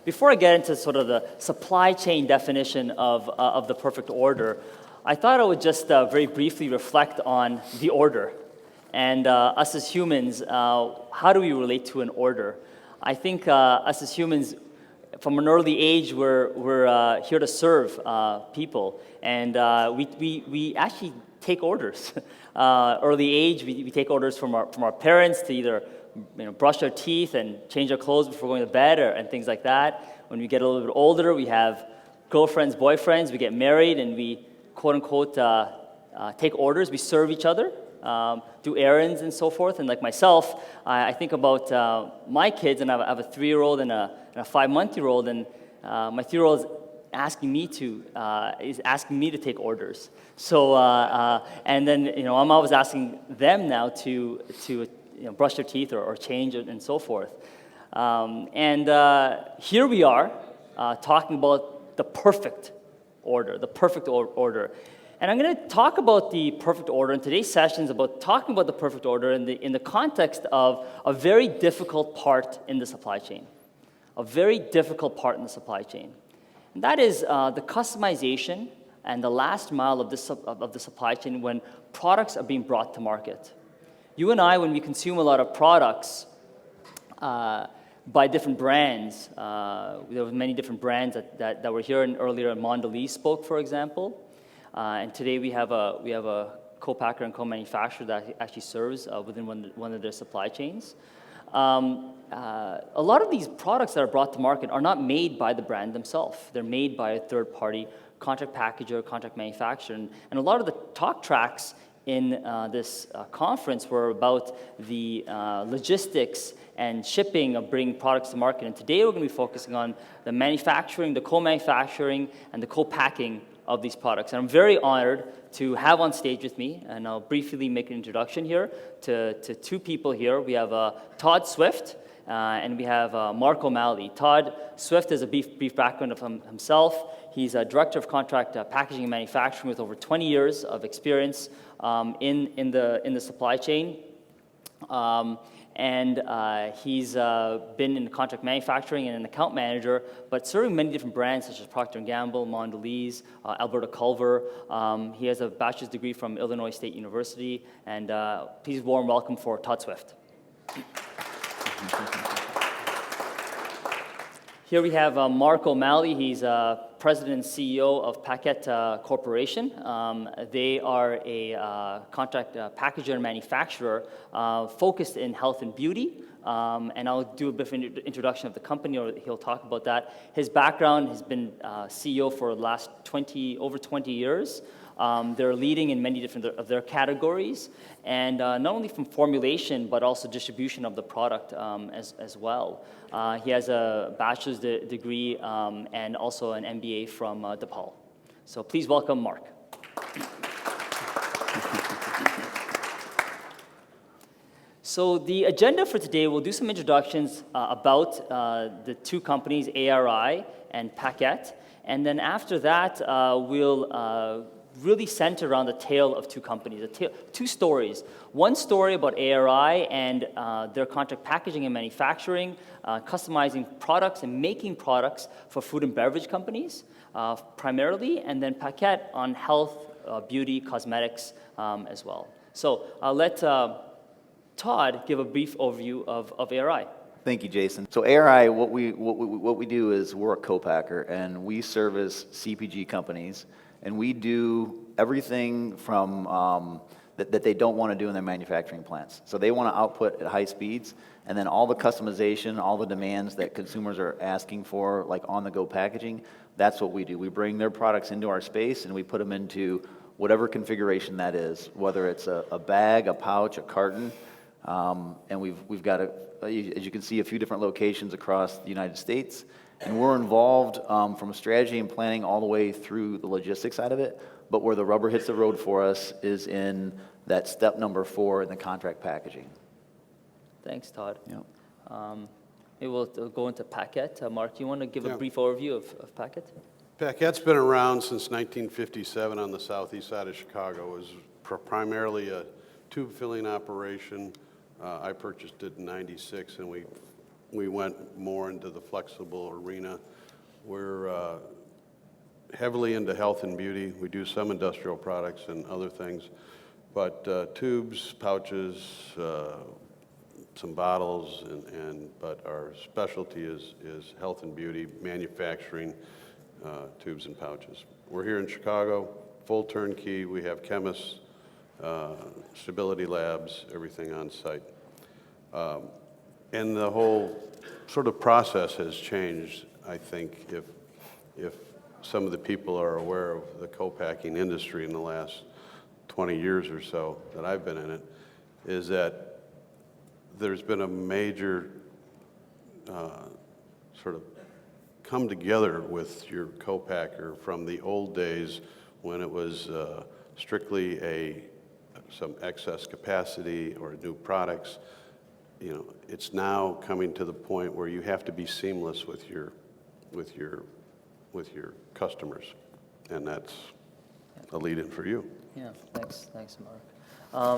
Before I get into sort of the supply chain definition of the perfect order, I thought I would just very briefly reflect on the order. And us as humans, how do we relate to an order? I think us as humans, from an early age, we're here to serve people, and we actually take orders. Early age, we take orders from our parents to either brush our teeth and change our clothes before going to bed and things like that. When we get a little bit older, we have girlfriends, boyfriends, we get married, and we quote unquote take orders. We serve each other. Do errands and so forth. And like myself, I think about my kids, and I have a 3-year-old and a 5-month-year-old, and my 3-year-old is asking me to take orders. So and then I'm always asking them now to brush their teeth or change and so forth. And here we are talking about the perfect order, And I'm going to talk about the perfect order, and today's session is about talking about the perfect order in the context of a very difficult part in the supply chain. A very difficult part in the supply chain. And that is the customization and the last mile of the supply chain when products are being brought to market. You and I, when we consume a lot of products by different brands, there were many different brands that were here, and earlier Mondelez spoke, for example. And today we have a co-packer and co-manufacturer that actually serves within one of their supply chains. A lot of these products that are brought to market are not made by the brand themselves. They're made by a third-party contract packager, contract manufacturer. And a lot of the talk tracks in this conference were about the logistics and shipping of bringing products to market. And today we're going to be focusing on the manufacturing, the co-manufacturing, and the co-packing of these products. And I'm very honored to have on stage with me, and I'll briefly make an introduction here to two people here. We have Todd Swift, and we have Mark O'Malley. Todd Swift has a brief background of himself. He's a director of contract packaging and manufacturing with over 20 years of experience in the supply chain. And he's been in contract manufacturing and an account manager, but serving many different brands such as Procter & Gamble, Mondelez, Alberta Culver. He has a bachelor's degree from Illinois State University, and please warm welcome for Todd Swift. Here we have Mark O'Malley. He's president and CEO of Paquette Corporation. They are a contract packager and manufacturer focused in health and beauty. And I'll do a bit of an introduction of the company, or he'll talk about that. His background has been CEO for the last over 20 years. They're leading in many different of their categories, and not only from formulation, but also distribution of the product as well. He has a bachelor's degree and also an MBA from DePaul. So please welcome Mark. So the agenda for today, we'll do some introductions about the two companies, Airai and Paquette, and then after that, we'll really center around the tale of two companies, two stories. One story about Airai and their contract packaging and manufacturing, customizing products and making products for food and beverage companies primarily, and then Paquette on health, beauty, cosmetics as well. So I'll let Todd give a brief overview of Airai. Thank you, Jason. So Airai, what we do is we're a co-packer, and we service CPG companies. And we do everything from that they don't want to do in their manufacturing plants. So they want to output at high speeds, and then all the customization, all the demands that consumers are asking for, like on-the-go packaging, that's what we do. We bring their products into our space, and we put them into whatever configuration that is, whether it's a bag, a pouch, a carton. And we've got, as you can see, a few different locations across the United States. And we're involved from strategy and planning all the way through the logistics side of it, but where the rubber hits the road for us is in that step number 4 in the contract packaging. Thanks, Todd. Yep. Maybe we'll go into Paquette. Mark, you want to give a brief overview of Paquette? Paquette's been around since 1957 on the southeast side of Chicago. It was primarily a tube filling operation. I purchased it in '96, and we we went more into the flexible arena. We're heavily into health and beauty. We do some industrial products and other things, but tubes, pouches, some bottles, but our specialty is health and beauty, manufacturing tubes and pouches. We're here in Chicago, full turnkey. We have chemists, stability labs, everything on site. And the whole sort of process has changed, I think, if some of the people are aware of the co-packing industry in the last 20 years or so that I've been in it, is that there's been a major sort of come together with your co-packer from the old days when it was strictly some excess capacity or new products. You know, it's now coming to the point where you have to be seamless with your customers, and that's a lead-in for you. Yeah, thanks, Mark.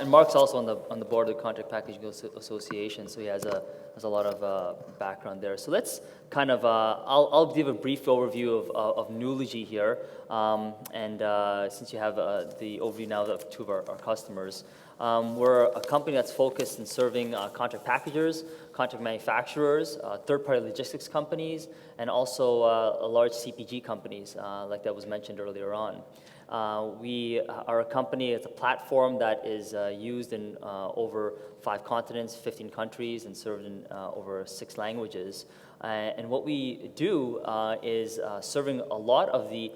And Mark's also on the board of the Contract Packaging Association, so he has a lot of background there. So let's kind of I'll give a brief overview of Nulogy here, and since you have the overview now of two of our customers. We're a company that's focused in serving contract packagers, contract manufacturers, third-party logistics companies, and also large CPG companies, like that was mentioned earlier on. We are a company, it's a platform that is used in over 5 continents, 15 countries, and served in over 6 languages. And what we do is serving a lot of the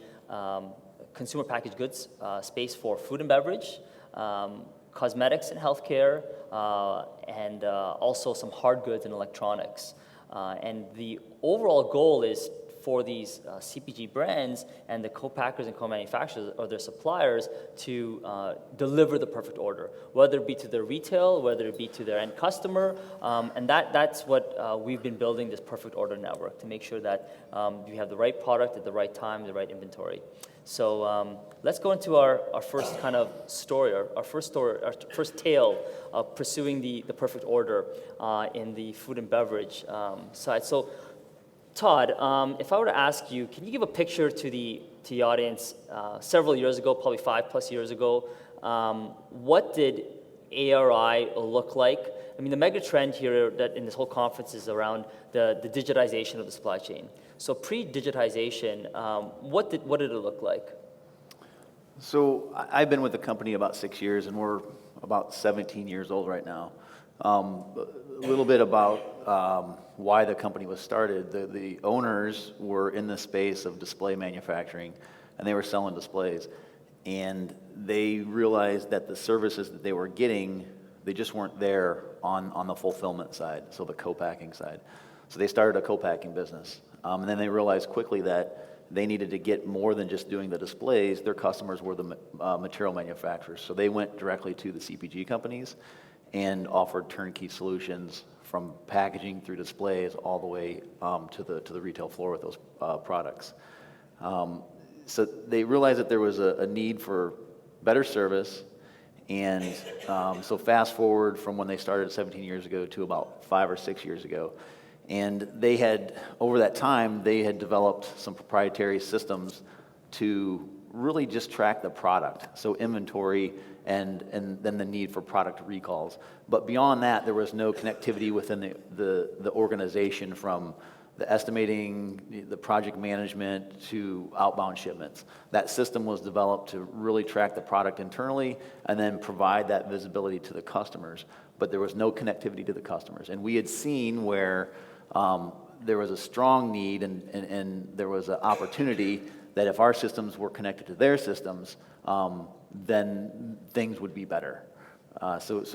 consumer packaged goods space for food and beverage, cosmetics and healthcare, and also some hard goods and electronics. And the overall goal is for these CPG brands and the co-packers and co-manufacturers or their suppliers to deliver the perfect order, whether it be to their retail, whether it be to their end customer, and that's what we've been building, this perfect order network, to make sure that you have the right product at the right time, the right inventory. So let's go into our first kind of story, our first tale of pursuing the perfect order in the food and beverage side. So Todd, if I were to ask you, can you give a picture to the audience several years ago, probably 5+ years ago, what did Airai look like? I mean, the mega trend here that in this whole conference is around the digitization of the supply chain. So pre-digitization, what did it look like? So I've been with the company about 6 years, and we're about 17 years old right now. A little bit about why the company was started. The owners were in the space of display manufacturing, and they were selling displays. And they realized that the services that they were getting, they just weren't there on the fulfillment side, so the co-packing side. So they started a co-packing business. And then they realized quickly that they needed to get more than just doing the displays. Their customers were the material manufacturers. So they went directly to the CPG companies and offered turnkey solutions from packaging through displays all the way to the retail floor with those products. So they realized that there was a need for better service, and so fast forward from when they started 17 years ago to about 5 or 6 years ago, and they had, over that time, they had developed some proprietary systems to really just track the product, so inventory and then the need for product recalls. But beyond that, there was no connectivity within the organization, from the estimating, the project management, to outbound shipments. That system was developed to really track the product internally and then provide that visibility to the customers. But there was no connectivity to the customers. And we had seen where there was a strong need and there was an opportunity that if our systems were connected to their systems, then things would be better. So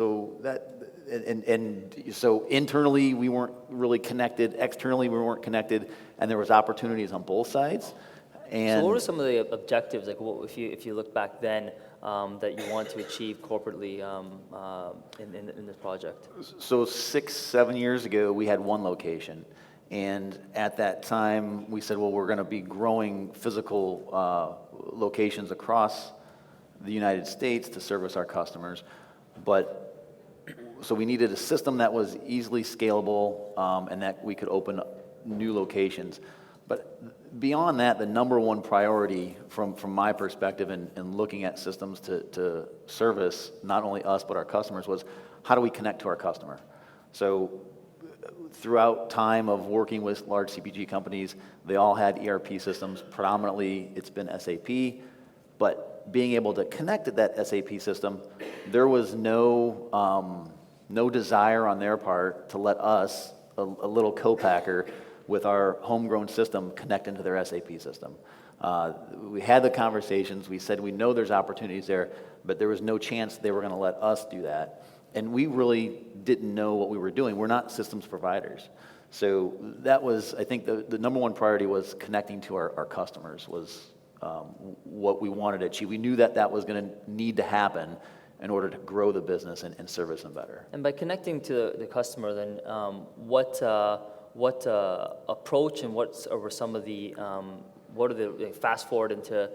internally we weren't really connected. Externally we weren't connected, and there was opportunities on both sides. And so what were some of the objectives, like what, if you look back then, that you want to achieve corporately in this project? So 6-7 years ago, we had one location. And at that time, we said, well, we're going to be growing physical locations across the United States to service our customers. But so we needed a system that was easily scalable, and that we could open new locations. But beyond that, the number one priority from my perspective in looking at systems to service not only us but our customers was, how do we connect to our customer? So throughout time of working with large CPG companies, they all had ERP systems. Predominantly, it's been SAP, but being able to connect to that SAP system, there was no desire on their part to let us, a little co-packer, with our homegrown system connect into their SAP system. We had the conversations, we said we know there's opportunities there, but there was no chance they were going to let us do that. And we really didn't know what we were doing. We're not systems providers. So that was, I think, the number one priority was connecting to our customers, was what we wanted to achieve. We knew that was going to need to happen in order to grow the business and service them better. And by connecting to the customer, then what approach and what are some of the fast forward into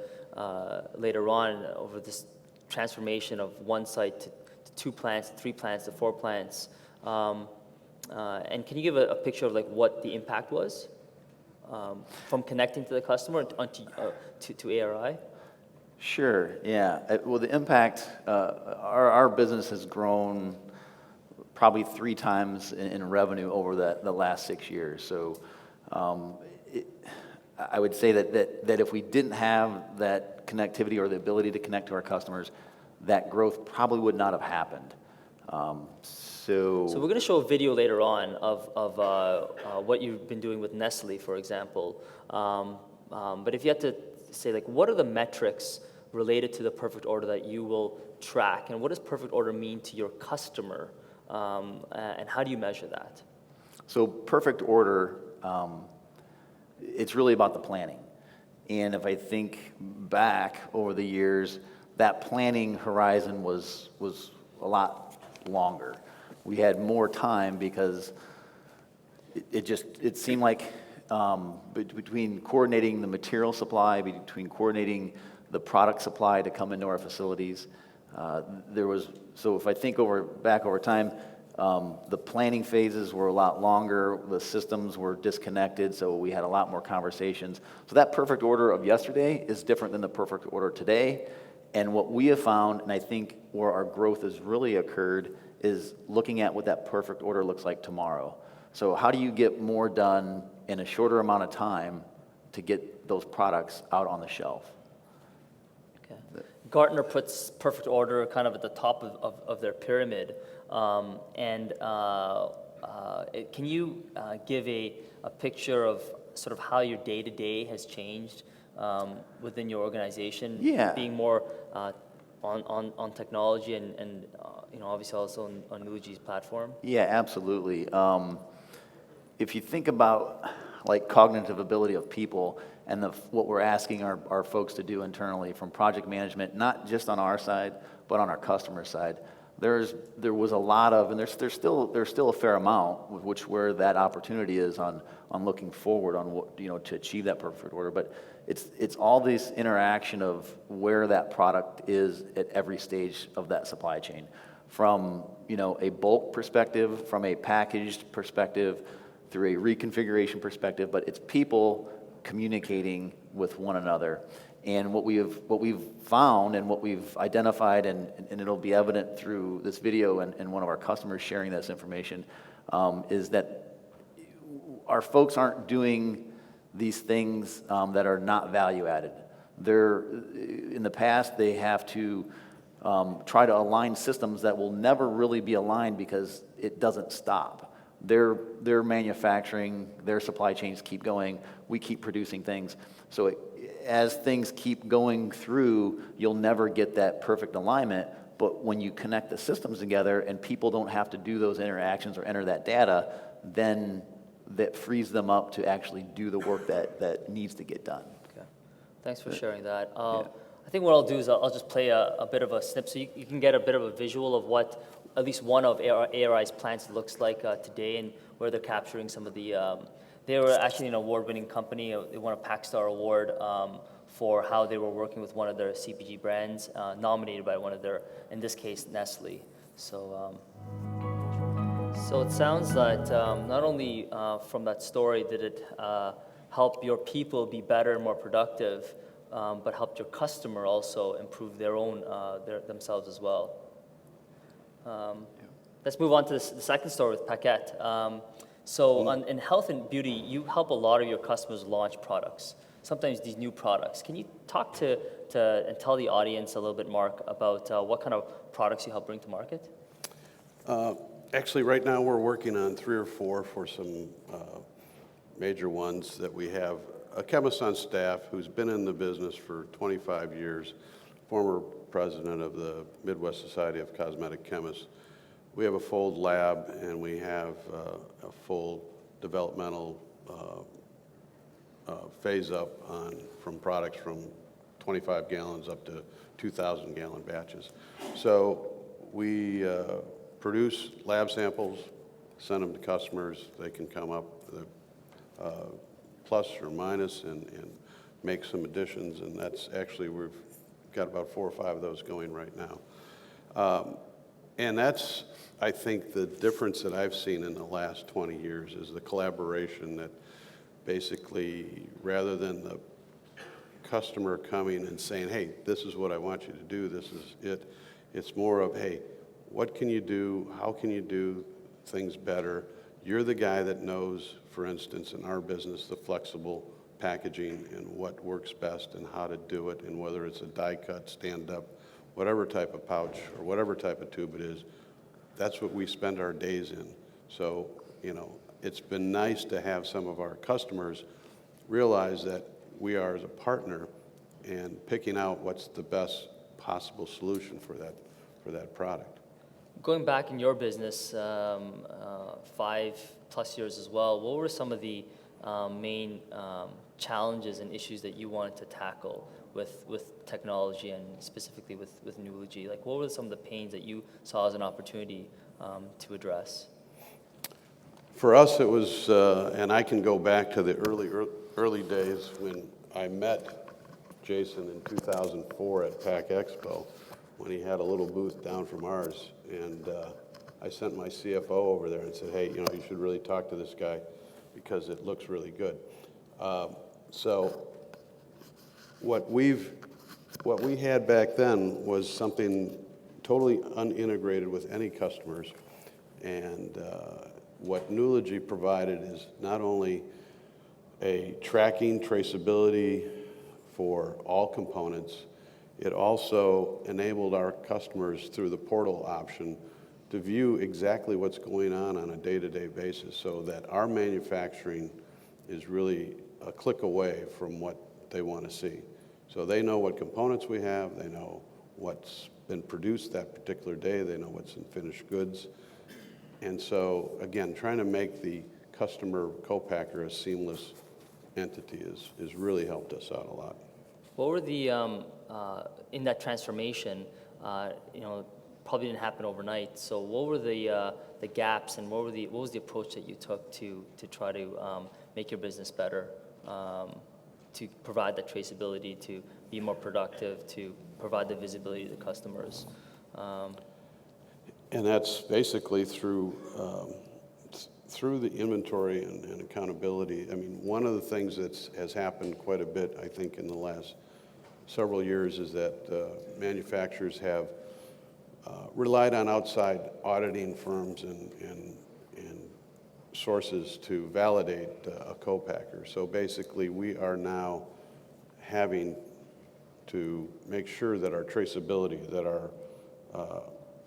later on over this transformation of one site to 2 plants, 3 plants, to 4 plants, and can you give a picture of like what the impact was from connecting to the customer to Airai? Sure, yeah. Well, the impact, our business has grown probably 3 times in revenue over the last 6 years. So I would say that if we didn't have that connectivity or the ability to connect to our customers, that growth probably would not have happened. So we're going to show a video later on of what you've been doing with Nestle, for example. But if you had to say, like, what are the metrics related to the perfect order that you will track, and what does perfect order mean to your customer, and how do you measure that? So perfect order, it's really about the planning. And if I think back over the years, that planning horizon was a lot longer. We had more time because it seemed like between coordinating the material supply, between coordinating the product supply to come into our facilities, so if I think back over time, the planning phases were a lot longer, the systems were disconnected, so we had a lot more conversations. So that perfect order of yesterday is different than the perfect order today. And what we have found, and I think where our growth has really occurred, is looking at what that perfect order looks like tomorrow. So how do you get more done in a shorter amount of time to get those products out on the shelf? Okay. Gartner puts perfect order kind of at the top of their pyramid. Can you give a picture of sort of how your day-to-day has changed within your organization? Yeah. Being more on technology and obviously also on Muji's platform? Yeah, absolutely. If you think about like cognitive ability of people and what we're asking our folks to do internally from project management, not just on our side, but on our customer side, there was a lot of, and there's still a fair amount where that opportunity is on looking forward on what, to achieve that perfect order. But it's all this interaction of where that product is at every stage of that supply chain, from a bulk perspective, from a packaged perspective, through a reconfiguration perspective. But it's people communicating with one another. And what we've found and what we've identified, and it'll be evident through this video and one of our customers sharing this information, is that our folks aren't doing these things that are not value added. In the past, they have to try to align systems that will never really be aligned because it doesn't stop. Their manufacturing, their supply chains keep going. We keep producing things. So as things keep going through, you'll never get that perfect alignment. But when you connect the systems together and people don't have to do those interactions or enter that data, then that frees them up to actually do the work that needs to get done. Okay. Thanks for sharing that. Yeah. I think what I'll do is I'll just play a bit of a snip so you can get a bit of a visual of what at least one of Airai's plants looks like today, and where they're capturing some of the... they were actually an award-winning company. They won a PacStar Award for how they were working with one of their CPG brands, nominated by one of their, in this case, Nestle. So... So it sounds that not only from that story did it help your people be better and more productive, but helped your customer also improve their own themselves as well. Let's move on to the second story with Paquette. In health and beauty, you help a lot of your customers launch products, sometimes these new products. Can you talk to and tell the audience a little bit, Mark, about what kind of products you help bring to market? Actually, right now we're working on 3 or 4 for some major ones that we have. A chemist on staff who's been in the business for 25 years, former president of the Midwest Society of Cosmetic Chemists. We have a full lab and we have a full developmental phase up from products from 25 gallons up to 2,000 gallon batches. So we produce lab samples, send them to customers. They can come up with a plus or minus and make some additions, and that's actually, we've got about 4 or 5 of those going right now. And that's, I think, the difference that I've seen in the last 20 years is the collaboration that basically, rather than the customer coming and saying, hey, this is what I want you to do, this is it, it's more of, hey, what can you do? How can you do things better? You're the guy that knows, for instance, in our business, the flexible packaging and what works best and how to do it, and whether it's a die cut, stand up, whatever type of pouch or whatever type of tube it is, that's what we spend our days in. So, you know, it's been nice to have some of our customers realize that we are as a partner and picking out what's the best possible solution for that product. Going back in your business, 5+ years as well, what were some of the main challenges and issues that you wanted to tackle with technology and specifically with Nulogy? Like, what were some of the pains that you saw as an opportunity to address? For us, it was, and I can go back to the early days when I met Jason in 2004 at Pack Expo, when he had a little booth down from ours, and I sent my CFO over there and said, hey, you know, you should really talk to this guy because it looks really good. So what we had back then was something totally unintegrated with any customers, and what Nulogy provided is not only a tracking traceability for all components, it also enabled our customers through the portal option to view exactly what's going on a day-to-day basis, so that our manufacturing is really a click away from what they want to see. So they know what components we have, they know what's been produced that particular day, they know what's in finished goods. And so, again, trying to make the customer co-packer a seamless entity has really helped us out a lot. What were the, in that transformation, you know, probably didn't happen overnight, so what were the gaps and what was the approach that you took to try to make your business better, to provide that traceability, to be more productive, to provide the visibility to customers? And that's basically through the inventory and accountability. I mean, one of the things that has happened quite a bit, I think, in the last several years is that manufacturers have relied on outside auditing firms and sources to validate a co-packer. So basically, we are now having to make sure that our traceability, that our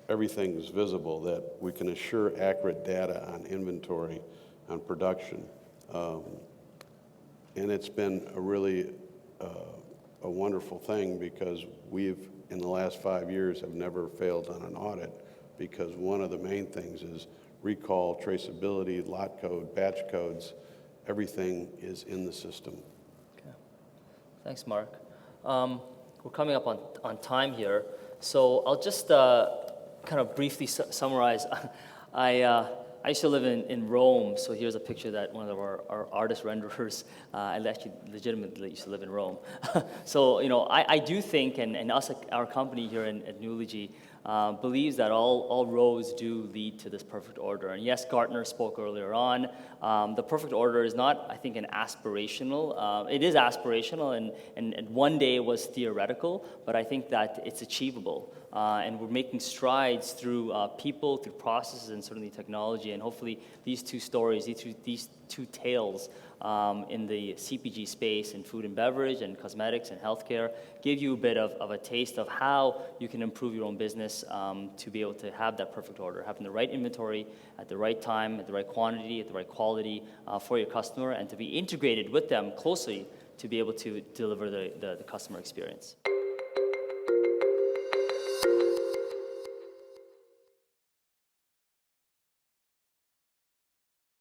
everything is visible, that we can assure accurate data on inventory, on production. And it's been a really a wonderful thing, because we've, in the last 5 years, have never failed on an audit, because one of the main things is recall, traceability, lot code, batch codes, everything is in the system. Okay. Thanks, Mark. We're coming up on time here, so I'll just kind of briefly summarize. I used to live in Rome, so here's a picture that one of our artist renderers, I actually legitimately used to live in Rome. So, you know, I do think, and us, our company here at Nulogy, believes that all roads do lead to this perfect order. And yes, Gartner spoke earlier on. The perfect order is not, I think, an aspirational. It is aspirational, and one day it was theoretical, but I think that it's achievable. And we're making strides through people, through processes, and certainly technology. And hopefully these two stories, these two tales in the CPG space, in food and beverage, and cosmetics, and healthcare, give you a bit of a taste of how you can improve your own business to be able to have that perfect order, having the right inventory at the right time, at the right quantity, at the right quality for your customer, and to be integrated with them closely to be able to deliver the customer experience.